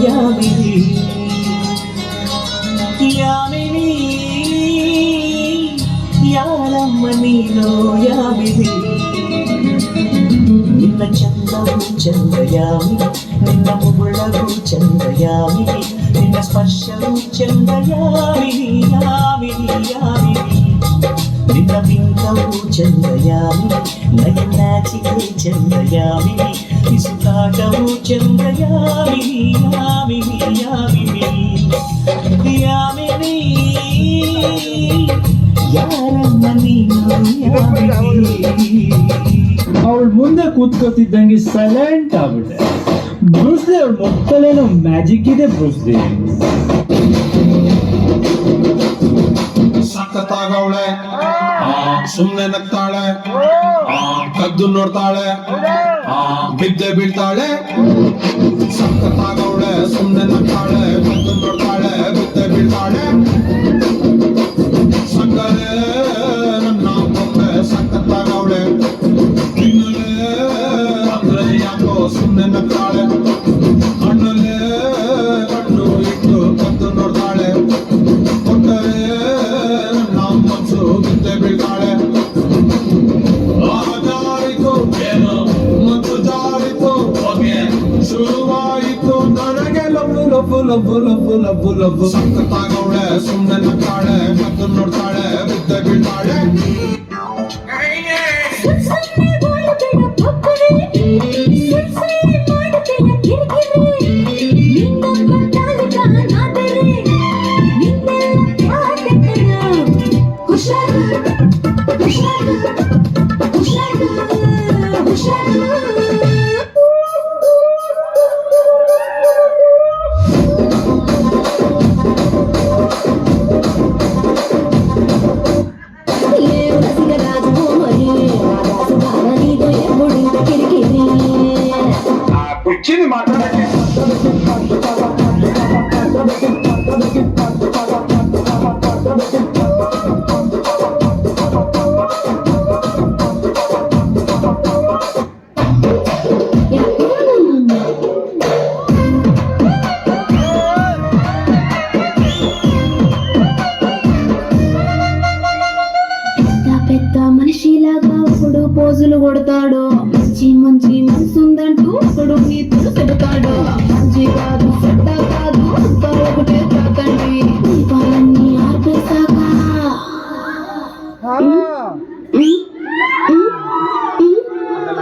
యామిని యామిని యారమ్మ నీలో యామిని నిన్న చందము చందయామిని నిన్న ముగుళగు చందయామిని నిన్న స్పర్శము చందయామిని యామిని యామిని నిన్న విందము చందయామిని నయనాచికే చందయామిని ఇసుకాటము చందయామిని యామిని యామిని యామిని ಯಾರಮ್ಮ ನೀನು ಯಾಮಿನಿ ಅವಳು ಮುಂದೆ ಕೂತ್ಕೋತಿದ್ದಂಗೆ ಸೈಲೆಂಟ್ ಆಗ್ಬಿಟ್ಟೆ. ಬ್ರೂಸ್ಲಿ ಅವಳ ಮುಖದಲ್ಲೇನೋ ಮ್ಯಾಜಿಕ್ ಇದೆ. ಬ್ರೂಸ್ಲಿ ಸಖತ್ತಾಗವಳೆ, ಸುಮ್ನೆ ನಗ್ತಾಳೆ, ಕದ್ದು ನೋಡ್ತಾಳೆ, ಬಿದ್ದೆ ಬೀಳ್ತಾಳೆ. ಸಖತ್ತಾಗವಳೆ, ಸುಮ್ನೆ ನಗ್ತಾಳೆ, ಕದ್ದು ನೋಡ್ತಾಳೆ, ಬಿದ್ದೆ ಬೀಳ್ತಾಳೆ. ಸಕ್ಕರೆ ನನ್ನ ಬೊಮ್ಮೆ ಸಖತ್ತಾಗವಳೆ, ತಿನ್ನಲೆ ಅಂದ್ರೆ ಯಾಕೋ ಸುಮ್ನೆ ನಗ್ತಾಳೆ. ಕಣ್ಣಲ್ಲೇ ಕಣ್ಣು ಇಟ್ಟು ಕದ್ದು ನೋಡ್ತಾಳೆ, ಕೊಟ್ಟರೆ ನನ್ನ ಮನಸ್ಸು ಬಿದ್ದೆ ಬೀಳ್ತಾಳೆ. ಜಾರಿತು ಏನು ಮತ್ತು ಜಾರಿತು ಶುರುವಾಯಿತು ನನಗೆ ಲಬ್ಬು ಲಬ್ಬು ಲಬ್ಬು ಲಬ್ಬು ಲಬ್ಬು ಲಬ್ಬು. ಸಖತ್ತಾಗವಳೆ, ಸುಮ್ನೆ ನಗ್ತಾಳೆ, ಕದ್ದು ನೋಡ್ತಾಳೆ, ಬಿದ್ದೆ ಬೀಳ್ತಾಳೆ. వచ్చింది మాట్లాడండి. పెద్ద మనిషిలాగా ఇప్పుడు పోజులు కొడతాడు. మంచి మంచి మనసుందంటూ ఇప్పుడు నీతులు చెబుతాడు. మంచి కాదు చెడ్డ కాదు అంతా ఒకటే తాకండి. దీపాలన్నీ ఆర్పేశాక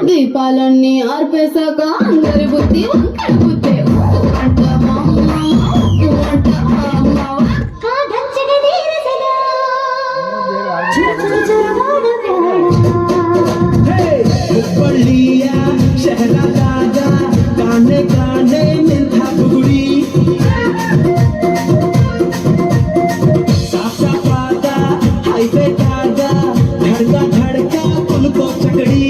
దీపాలన్నీ ఆర్పేశాక అందరి బుద్ధి వంకర బుద్ధి. ಹುಬ್ಬಳ್ಳಿಯ ಶಹರದಾದ ಕಾಣೆ ಕಾಣೆ ನಿಂತ ಬುಗುಡಿ ಸಾಫಾದ ಹೈವೇದಾದ ಧಡ್ಕ ಧಡ್ಕ ಪುಲ್ಕೋ ಚಕಡಿ.